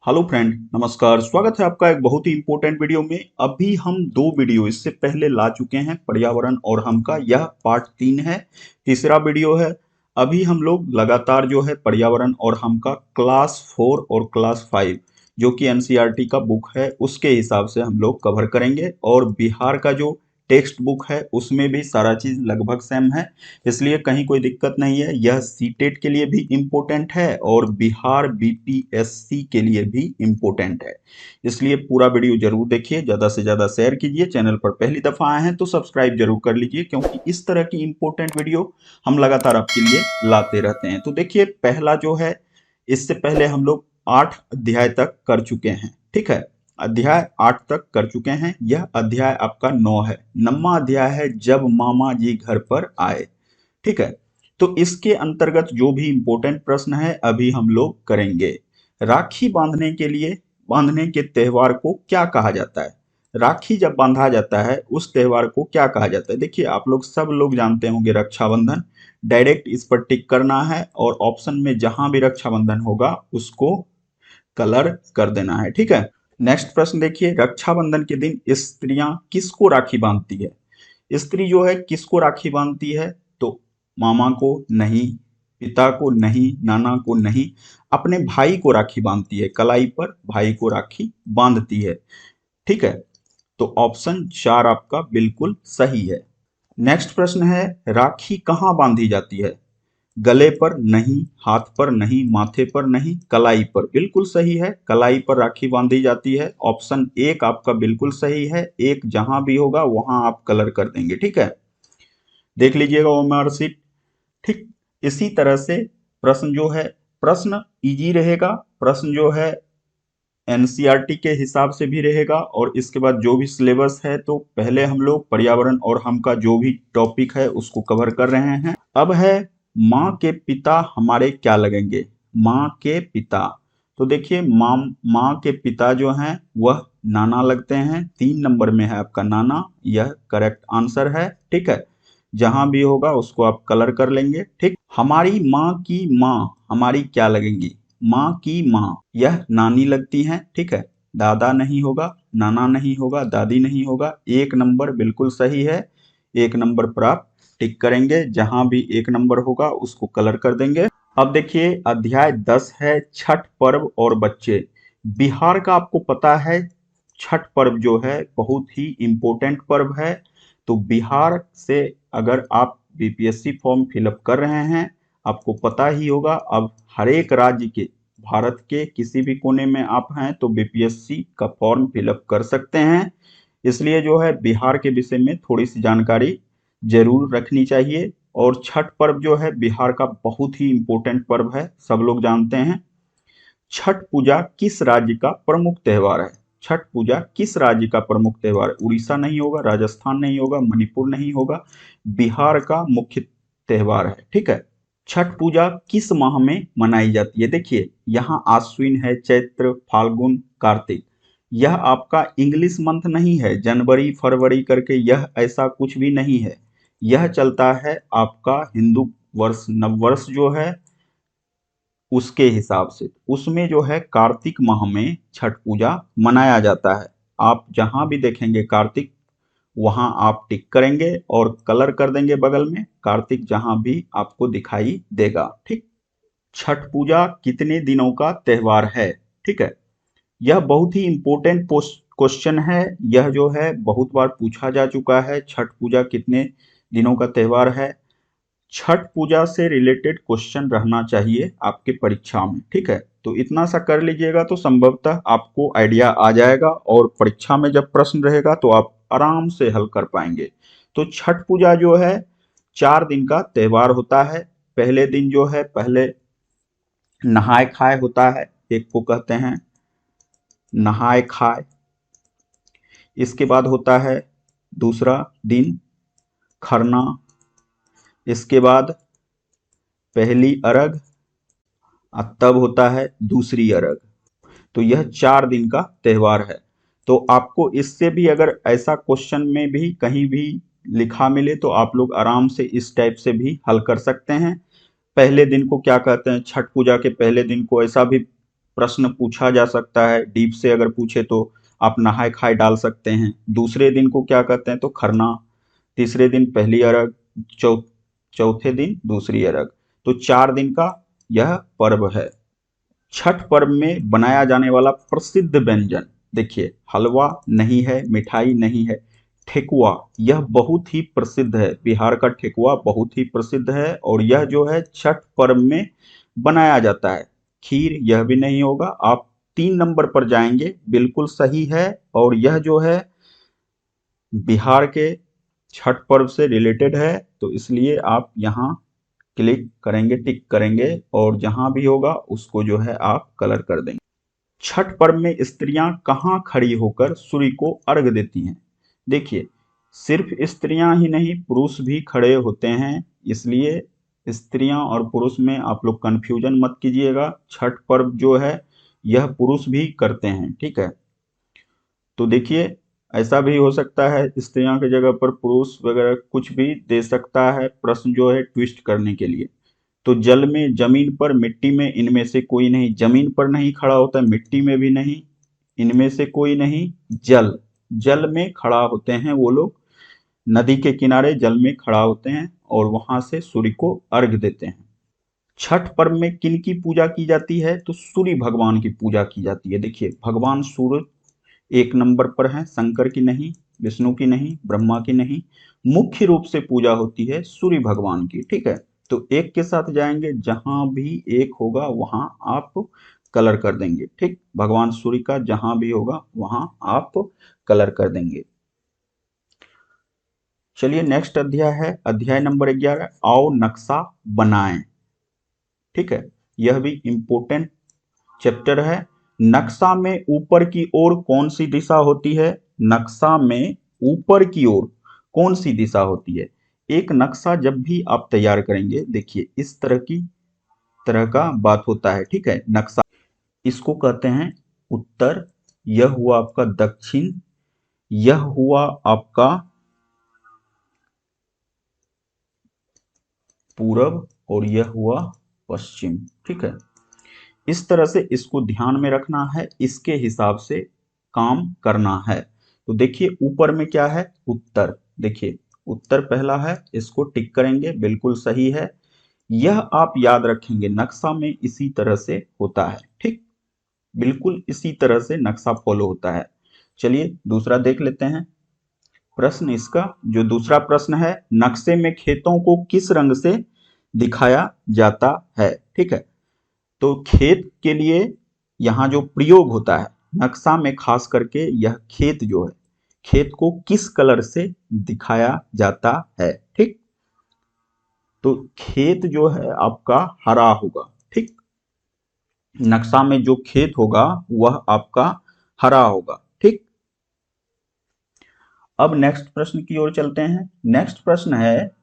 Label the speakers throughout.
Speaker 1: Hello friend, नमस्कार। स्वागत है आपका एक बहुत ही इंपॉर्टेंट वीडियो में। अभी हम दो वीडियो इससे पहले ला चुके हैं, पर्यावरण और हम का। यह पार्ट 3 है, तीसरा वीडियो है। अभी हम लोग लगातार जो है पर्यावरण और हम का क्लास 4 और क्लास 5 जो कि एनसीईआरटी का बुक है उसके हिसाब से हम लोग कवर करेंगे। और बिहार का जो टेक्स्ट बुक है उसमें भी सारा चीज लगभग सेम है, इसलिए कहीं कोई दिक्कत नहीं है। यह सीटेट के लिए भी इम्पोर्टेंट है और बिहार बीपीएससी के लिए भी इम्पोर्टेंट है, इसलिए पूरा वीडियो जरूर देखिए, ज़्यादा से ज़्यादा शेयर कीजिए। चैनल पर पहली दफ़ा आए हैं तो सब्सक्राइब जरूर कर लीजिए, क्योंकि इस तरह की इम्पोर्टेंट वीडियो हम लगातार आपके लिए लाते रहते हैं। तो देखिए, पहला जो है, इससे पहले हम लोग 8 अध्याय तक कर चुके हैं, ठीक है। अध्याय 8 तक कर चुके हैं। यह अध्याय आपका 9 है, 9वां अध्याय है, जब मामा जी घर पर आए, ठीक है। तो इसके अंतर्गत जो भी इंपॉर्टेंट प्रश्न है अभी हम लोग करेंगे। राखी बांधने के लिए, बांधने के त्योहार को क्या कहा जाता है? राखी जब बांधा जाता है उस त्योहार को क्या कहा जाता है? देखिए, आप लोग सब लोग जानते होंगे रक्षाबंधन। डायरेक्ट इस पर टिक करना है और ऑप्शन में जहां भी रक्षाबंधन होगा उसको कलर कर देना है, ठीक है। नेक्स्ट प्रश्न देखिए, रक्षाबंधन के दिन स्त्रियां किसको राखी बांधती है? स्त्री जो है किसको राखी बांधती है? तो मामा को नहीं, पिता को नहीं, नाना को नहीं, अपने भाई को राखी बांधती है। कलाई पर भाई को राखी बांधती है, ठीक है। तो ऑप्शन 4 आपका बिल्कुल सही है। नेक्स्ट प्रश्न है, राखी कहाँ बांधी जाती है? गले पर नहीं, हाथ पर नहीं, माथे पर नहीं, कलाई पर। बिल्कुल सही है, कलाई पर राखी बांधी जाती है। ऑप्शन 1 आपका बिल्कुल सही है। एक जहां भी होगा वहां आप कलर कर देंगे, ठीक है। देख लीजिएगा वो मार्कशीट। ठीक इसी तरह से प्रश्न जो है, प्रश्न इजी रहेगा। प्रश्न जो है एनसीईआरटी के हिसाब से भी रहेगा, और इसके बाद जो भी सिलेबस है, तो पहले हम लोग पर्यावरण और हम का जो भी टॉपिक है उसको कवर कर रहे हैं। अब है, माँ के पिता हमारे क्या लगेंगे? माँ के पिता, तो देखिए, माँ के पिता जो हैं वह नाना लगते हैं। 3 नंबर में है आपका नाना, यह करेक्ट आंसर है, ठीक है। जहां भी होगा उसको आप कलर कर लेंगे, ठीक। हमारी माँ की माँ हमारी क्या लगेंगी? माँ की माँ, यह नानी लगती हैं, ठीक है। दादा नहीं होगा, नाना नहीं होगा, दादी नहीं होगा। 1 नंबर बिल्कुल सही है। 1 नंबर पर आप टिक करेंगे, जहां भी 1 नंबर होगा उसको कलर कर देंगे। अब देखिए, अध्याय 10 है, छठ पर्व और बच्चे। बिहार का आपको पता है, छठ पर्व जो है बहुत ही इम्पोर्टेंट पर्व है। तो बिहार से अगर आप बीपीएससी फॉर्म फिलअप कर रहे हैं, आपको पता ही होगा, अब हर एक राज्य के, भारत के किसी भी कोने में आप हैं तो बीपीएससी का फॉर्म फिलअप कर सकते हैं। इसलिए जो है बिहार के विषय में थोड़ी सी जानकारी जरूर रखनी चाहिए। और छठ पर्व जो है बिहार का बहुत ही इम्पोर्टेंट पर्व है, सब लोग जानते हैं। छठ पूजा किस राज्य का प्रमुख त्योहार है? छठ पूजा किस राज्य का प्रमुख त्योहार है? उड़ीसा नहीं होगा, राजस्थान नहीं होगा, मणिपुर नहीं होगा, बिहार का मुख्य त्योहार है, ठीक है। छठ पूजा किस माह में मनाई जाती है? देखिए, यहाँ आश्विन है, चैत्र, फाल्गुन, कार्तिक। यह आपका इंग्लिश मंथ नहीं है, जनवरी फरवरी करके यह ऐसा कुछ भी नहीं है। यह चलता है आपका हिंदू वर्ष, नववर्ष जो है उसके हिसाब से। उसमें जो है कार्तिक माह में छठ पूजा मनाया जाता है। आप जहां भी देखेंगे कार्तिक, वहां आप टिक करेंगे और कलर कर देंगे बगल में कार्तिक, जहां भी आपको दिखाई देगा, ठीक। छठ पूजा कितने दिनों का त्योहार है? ठीक है, यह बहुत ही इंपॉर्टेंट क्वेश्चन है। यह जो है बहुत बार पूछा जा चुका है, छठ पूजा कितने दिनों का त्योहार है। छठ पूजा से रिलेटेड क्वेश्चन रहना चाहिए आपके परीक्षा में, ठीक है। तो इतना सा कर लीजिएगा तो संभवतः आपको आइडिया आ जाएगा, और परीक्षा में जब प्रश्न रहेगा तो आप आराम से हल कर पाएंगे। तो छठ पूजा जो है 4 दिन का त्योहार होता है। पहले दिन जो है, पहले नहाय खाए होता है, एक को कहते हैं नहाय खाए। इसके बाद होता है दूसरा दिन खरना। इसके बाद पहली अरग, और तब होता है दूसरी अरग। तो यह 4 दिन का त्योहार है। तो आपको इससे भी अगर ऐसा क्वेश्चन में भी कहीं भी लिखा मिले तो आप लोग आराम से इस टाइप से भी हल कर सकते हैं। पहले दिन को क्या कहते हैं? छठ पूजा के पहले दिन को ऐसा भी प्रश्न पूछा जा सकता है, डीप से अगर पूछे तो आप नहाय खाए डाल सकते हैं। दूसरे दिन को क्या कहते हैं तो खरना, तीसरे दिन पहली अरग, चौथे दिन दूसरी अरग। तो 4 दिन का यह पर्व है। छठ पर्व में बनाया जाने वाला प्रसिद्ध व्यंजन देखिए, हलवा नहीं है, मिठाई नहीं है, ठेकुआ यह बहुत ही प्रसिद्ध है। बिहार का ठेकुआ बहुत ही प्रसिद्ध है और यह जो है छठ पर्व में बनाया जाता है। खीर यह भी नहीं होगा। आप 3 नंबर पर जाएंगे, बिल्कुल सही है। और यह जो है बिहार के छठ पर्व से रिलेटेड है, तो इसलिए आप यहाँ क्लिक करेंगे, टिक करेंगे और जहां भी होगा उसको जो है आप कलर कर देंगे। छठ पर्व में स्त्रियां कहां खड़ी होकर सूर्य को अर्घ देती हैं? देखिए, सिर्फ स्त्रियां ही नहीं, पुरुष भी खड़े होते हैं, इसलिए स्त्रियां और पुरुष में आप लोग कंफ्यूजन मत कीजिएगा। छठ पर्व जो है यह पुरुष भी करते हैं, ठीक है। तो देखिए, ऐसा भी हो सकता है स्त्रियों की जगह पर पुरुष वगैरह कुछ भी दे सकता है प्रश्न जो है ट्विस्ट करने के लिए। तो जल में, जमीन पर, मिट्टी में इनमें से कोई नहीं। जमीन पर नहीं खड़ा होता, मिट्टी में भी नहीं, इनमें से कोई नहीं। जल, जल में खड़ा होते हैं वो लोग, नदी के किनारे जल में खड़ा होते हैं और वहां से सूर्य को अर्घ देते हैं। छठ पर्व में किन की पूजा की जाती है तो सूर्य भगवान की पूजा की जाती है। देखिए, भगवान सूर्य 1 नंबर पर है, शंकर की नहीं, विष्णु की नहीं, ब्रह्मा की नहीं, मुख्य रूप से पूजा होती है सूर्य भगवान की, ठीक है। तो एक के साथ जाएंगे, जहां भी एक होगा वहां आप कलर कर देंगे, ठीक। भगवान सूर्य का जहां भी होगा वहां आप कलर कर देंगे। चलिए नेक्स्ट अध्याय है अध्याय नंबर 11, आओ नक्शा बनाएं, ठीक है। यह भी इंपॉर्टेंट चैप्टर है। नक्शा में ऊपर की ओर कौन सी दिशा होती है? नक्शा में ऊपर की ओर कौन सी दिशा होती है? एक नक्शा जब भी आप तैयार करेंगे, देखिए इस तरह का बात होता है, ठीक है। नक्शा इसको कहते हैं उत्तर, यह हुआ आपका दक्षिण, यह हुआ आपका पूरब और यह हुआ पश्चिम, ठीक है। इस तरह से इसको ध्यान में रखना है, इसके हिसाब से काम करना है। तो देखिए ऊपर में क्या है, उत्तर। देखिए उत्तर पहला है, इसको टिक करेंगे, बिल्कुल सही है। यह आप याद रखेंगे, नक्शा में इसी तरह से होता है, ठीक। बिल्कुल इसी तरह से नक्शा फॉलो होता है। चलिए दूसरा देख लेते हैं प्रश्न। इसका जो दूसरा प्रश्न है, नक्शे में खेतों को किस रंग से दिखाया जाता है, ठीक है। तो खेत के लिए यहाँ जो प्रयोग होता है नक्शा में, खास करके यह खेत जो है, खेत को किस कलर से दिखाया जाता है, ठीक। तो खेत जो है आपका हरा होगा, ठीक। नक्शा में जो खेत होगा वह आपका हरा होगा, ठीक। अब नेक्स्ट प्रश्न की ओर चलते हैं। नेक्स्ट प्रश्न है,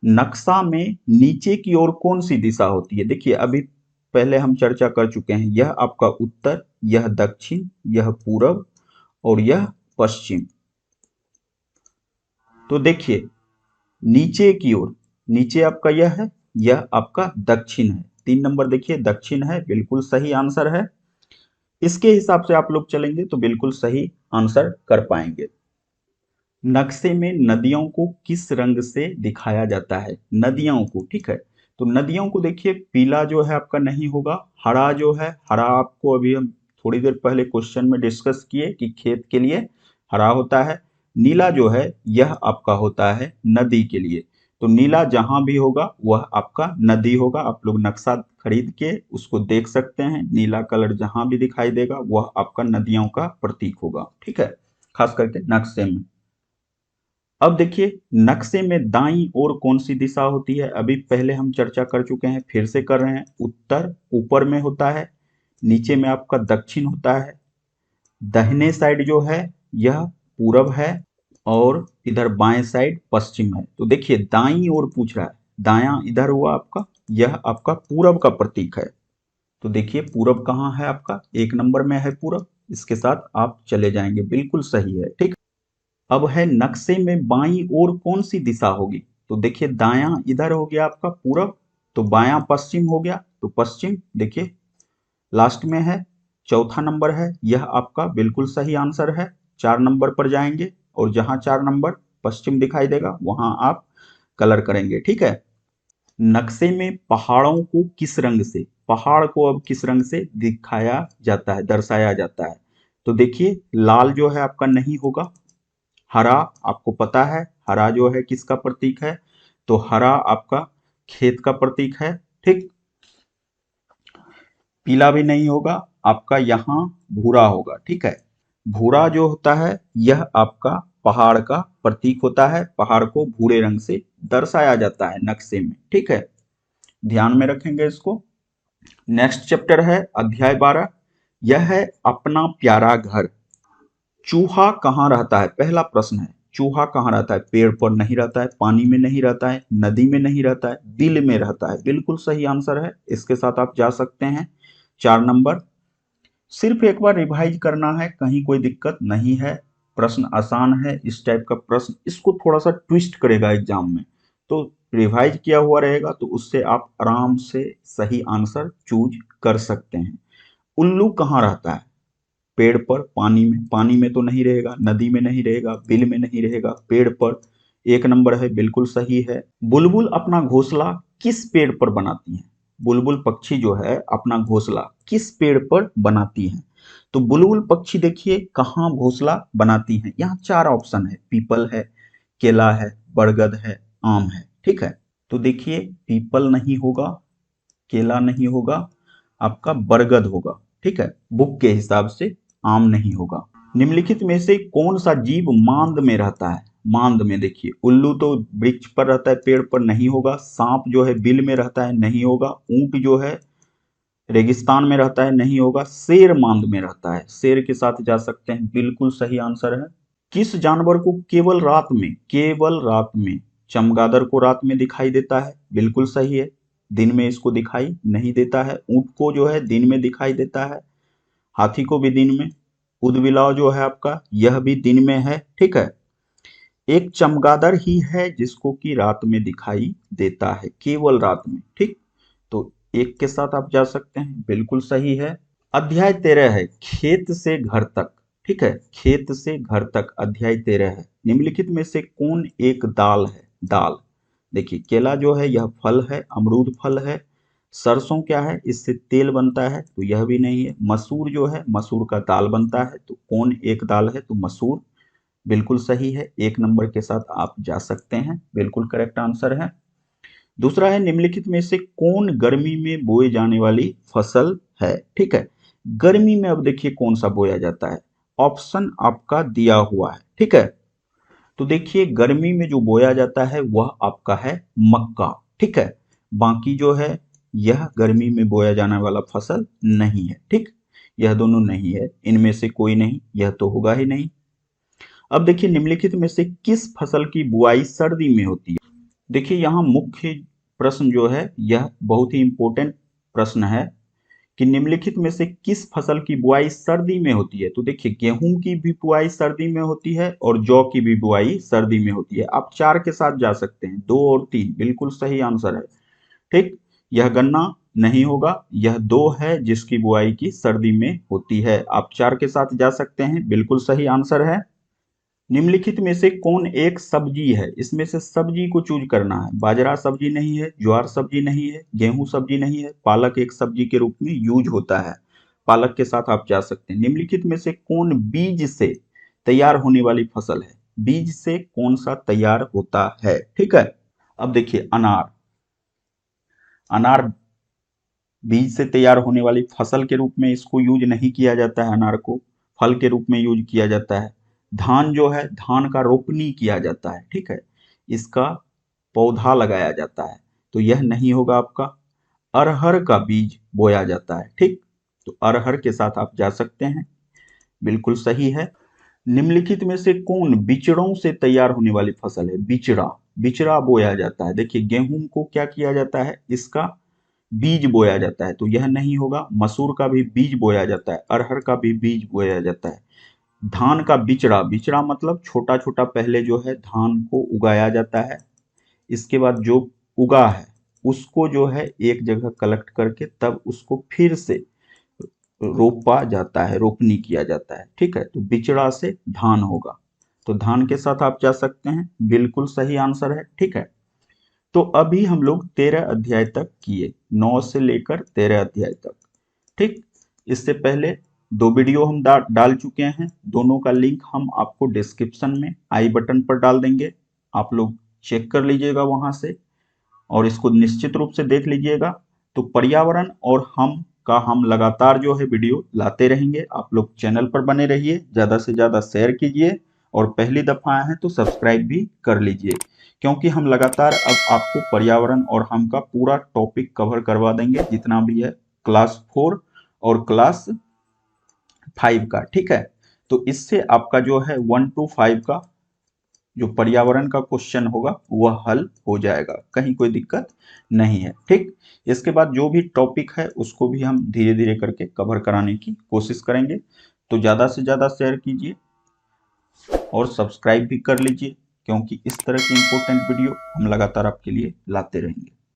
Speaker 1: नक्शा में नीचे की ओर कौन सी दिशा होती है? देखिए अभी पहले हम चर्चा कर चुके हैं, यह आपका उत्तर, यह दक्षिण, यह पूरब और यह पश्चिम। तो देखिए नीचे की ओर, नीचे आपका यह है, यह आपका दक्षिण है। 3 नंबर देखिए दक्षिण है, बिल्कुल सही आंसर है। इसके हिसाब से आप लोग चलेंगे तो बिल्कुल सही आंसर कर पाएंगे। नक्शे में नदियों को किस रंग से दिखाया जाता है? नदियों को, ठीक है। तो नदियों को देखिए, पीला जो है आपका नहीं होगा, हरा जो है, हरा आपको अभी हम थोड़ी देर पहले क्वेश्चन में डिस्कस किए कि खेत के लिए हरा होता है। नीला जो है यह आपका होता है नदी के लिए। तो नीला जहां भी होगा वह आपका नदी होगा। आप लोग नक्शा खरीद के उसको देख सकते हैं, नीला कलर जहां भी दिखाई देगा वह आपका नदियों का प्रतीक होगा, ठीक है, खास करके नक्शे में। अब देखिए नक्शे में दाईं ओर कौन सी दिशा होती है? अभी पहले हम चर्चा कर चुके हैं, फिर से कर रहे हैं। उत्तर ऊपर में होता है, नीचे में आपका दक्षिण होता है, दाहिने साइड जो है यह पूरब है और इधर बाएं साइड पश्चिम है। तो देखिए दाईं ओर पूछ रहा है, दायां इधर हुआ आपका, यह आपका पूरब का प्रतीक है। तो देखिए पूरब कहाँ है आपका, 1 नंबर में है पूरब, इसके साथ आप चले जाएंगे, बिल्कुल सही है, ठीक। अब है नक्शे में बाईं ओर कौन सी दिशा होगी? तो देखिए दायां इधर हो गया आपका पूरब, तो बायां पश्चिम हो गया, तो पश्चिम देखिए लास्ट में है, चौथा नंबर है, यह आपका बिल्कुल सही आंसर है। 4 नंबर पर जाएंगे और जहां 4 नंबर पश्चिम दिखाई देगा वहां आप कलर करेंगे। ठीक है। नक्शे में पहाड़ों को किस रंग से, पहाड़ को अब किस रंग से दिखाया जाता है, दर्शाया जाता है? तो देखिए लाल जो है आपका नहीं होगा, हरा आपको पता है, हरा जो है किसका प्रतीक है, तो हरा आपका खेत का प्रतीक है। ठीक। पीला भी नहीं होगा आपका, यहाँ भूरा होगा। ठीक है। भूरा जो होता है यह आपका पहाड़ का प्रतीक होता है, पहाड़ को भूरे रंग से दर्शाया जाता है नक्शे में। ठीक है, ध्यान में रखेंगे इसको। नेक्स्ट चैप्टर है अध्याय 12, यह है अपना प्यारा घर। चूहा कहाँ रहता है, पहला प्रश्न है। चूहा कहाँ रहता है? पेड़ पर नहीं रहता है, पानी में नहीं रहता है, नदी में नहीं रहता है, बिल में रहता है। बिल्कुल सही आंसर है, इसके साथ आप जा सकते हैं। 4 नंबर। सिर्फ एक बार रिवाइज करना है, कहीं कोई दिक्कत नहीं है। प्रश्न आसान है, इस टाइप का प्रश्न इसको थोड़ा सा ट्विस्ट करेगा एग्जाम में, तो रिवाइज किया हुआ रहेगा तो उससे आप आराम से सही आंसर चूज कर सकते हैं। उल्लू कहाँ रहता है? पेड़ पर, पानी में, पानी में तो नहीं रहेगा, नदी में नहीं रहेगा, बिल में नहीं रहेगा, पेड़ पर। 1 नंबर है, बिल्कुल सही है। बुलबुल अपना घोंसला किस पेड़ पर बनाती है? बुलबुल पक्षी जो है अपना घोंसला किस पेड़ पर बनाती है? तो बुलबुल पक्षी देखिए कहाँ घोंसला बनाती है, यहाँ 4 ऑप्शन है, पीपल है, केला है, बरगद है, आम है। ठीक है। तो देखिए पीपल नहीं होगा, केला नहीं होगा, आपका बरगद होगा। ठीक है, बुक के हिसाब से आम नहीं होगा। निम्नलिखित में से कौन सा जीव मांद में रहता है? मांद में देखिए उल्लू तो वृक्ष पर रहता है, पेड़ पर नहीं होगा। सांप जो है बिल में रहता है, नहीं होगा। ऊंट जो है रेगिस्तान में रहता है, नहीं होगा। शेर मांद में रहता है, शेर के साथ जा सकते हैं, बिल्कुल सही आंसर है। किस जानवर को केवल रात में, केवल रात में, चमगादड़ को रात में दिखाई देता है? बिल्कुल सही है, दिन में इसको दिखाई नहीं देता है। ऊंट को जो है दिन में दिखाई देता है, हाथी को भी दिन में। उदबिलाव जो है आपका यह भी दिन में है। ठीक है। एक चमगादड़ ही है जिसको कि रात में दिखाई देता है, केवल रात में। ठीक। तो एक के साथ आप जा सकते हैं, बिल्कुल सही है। अध्याय 13 है खेत से घर तक। ठीक है, खेत से घर तक अध्याय 13 है। निम्नलिखित में से कौन एक दाल है? दाल देखिए केला जो है यह फल है, अमरूद फल है। सरसों क्या है? इससे तेल बनता है, तो यह भी नहीं है। मसूर जो है, मसूर का दाल बनता है, तो कौन एक दाल है? तो मसूर बिल्कुल सही है, 1 नंबर के साथ आप जा सकते हैं, बिल्कुल करेक्ट आंसर है। दूसरा है निम्नलिखित में से कौन गर्मी में बोए जाने वाली फसल है? ठीक है, गर्मी में अब देखिए कौन सा बोया जाता है, ऑप्शन आपका दिया हुआ है। ठीक है, तो देखिए गर्मी में जो बोया जाता है वह आपका है मक्का। ठीक है, बाकी जो है यह गर्मी में बोया जाने वाला फसल नहीं है। ठीक, यह दोनों नहीं है, इनमें से कोई नहीं, यह तो होगा ही नहीं। अब देखिए निम्नलिखित में से किस फसल की बुआई सर्दी में होती है? देखिए यहाँ मुख्य प्रश्न जो है यह बहुत ही इंपॉर्टेंट प्रश्न है कि निम्नलिखित में से किस फसल की बुआई सर्दी में होती है? तो देखिए गेहूं की भी बुआई सर्दी में होती है और जौ की भी बुआई सर्दी में होती है। आप 4 के साथ जा सकते हैं, 2 और 3 बिल्कुल सही आंसर है। ठीक, यह गन्ना नहीं होगा, यह 2 है जिसकी बुआई की सर्दी में होती है। आप 4 के साथ जा सकते हैं, बिल्कुल सही आंसर है। निम्नलिखित में से कौन एक सब्जी है? इसमें से सब्जी को चूज करना है। बाजरा सब्जी नहीं है, ज्वार सब्जी नहीं है, गेहूं सब्जी नहीं है, पालक एक सब्जी के रूप में यूज होता है, पालक के साथ आप जा सकते हैं। निम्नलिखित में से कौन बीज से तैयार होने वाली फसल है? बीज से कौन सा तैयार होता है? ठीक है, अब देखिए अनार, अनार बीज से तैयार होने वाली फसल के रूप में इसको यूज नहीं किया जाता है, अनार को फल के रूप में यूज किया जाता है। धान जो है, धान का रोपनी किया जाता है। ठीक है, इसका पौधा लगाया जाता है, तो यह नहीं होगा आपका। अरहर का बीज बोया जाता है। ठीक, तो अरहर के साथ आप जा सकते हैं, बिल्कुल सही है। निम्नलिखित में से कौन बिचड़ों से तैयार होने वाली फसल है? बिचड़ा, बिचड़ा बोया जाता है। देखिए गेहूं को क्या किया जाता है, इसका बीज बोया जाता है, तो यह नहीं होगा। मसूर का भी बीज बोया जाता है, अरहर का भी बीज बोया जाता है। धान का बिचड़ा, बिचड़ा मतलब छोटा छोटा पहले जो है धान को उगाया जाता है, इसके बाद जो उगा है उसको जो है एक जगह कलेक्ट करके तब उसको फिर से रोपा जाता है, रोपनी किया जाता है। ठीक है, तो बिचड़ा से धान होगा, तो धान के साथ आप जा सकते हैं, बिल्कुल सही आंसर है। ठीक है, तो अभी हम लोग 13 अध्याय तक किए, 9 से लेकर 13 अध्याय तक। ठीक, इससे पहले दो वीडियो हम डाल चुके हैं, दोनों का लिंक हम आपको डिस्क्रिप्शन में आई बटन पर डाल देंगे, आप लोग चेक कर लीजिएगा वहां से, और इसको निश्चित रूप से देख लीजिएगा। तो पर्यावरण और हम लगातार जो है वीडियो लाते रहेंगे। आप लोग चैनल पर बने रहिए, ज़्यादा से ज़्यादा शेयर कीजिए, और पहली दफ़ा आए हैं तो सब्सक्राइब भी कर लीजिए, क्योंकि हम लगातार अब आपको पर्यावरण और हम का पूरा टॉपिक कवर करवा देंगे, जितना भी है क्लास 4 और क्लास 5 का। ठीक है, तो इससे आपका जो है 1 to 5 का जो पर्यावरण का क्वेश्चन होगा वह हल हो जाएगा, कहीं कोई दिक्कत नहीं है। ठीक, इसके बाद जो भी टॉपिक है उसको भी हम धीरे धीरे करके कवर कराने की कोशिश करेंगे। तो ज़्यादा से ज़्यादा शेयर कीजिए और सब्सक्राइब भी कर लीजिए, क्योंकि इस तरह की इंपॉर्टेंट वीडियो हम लगातार आपके लिए लाते रहेंगे।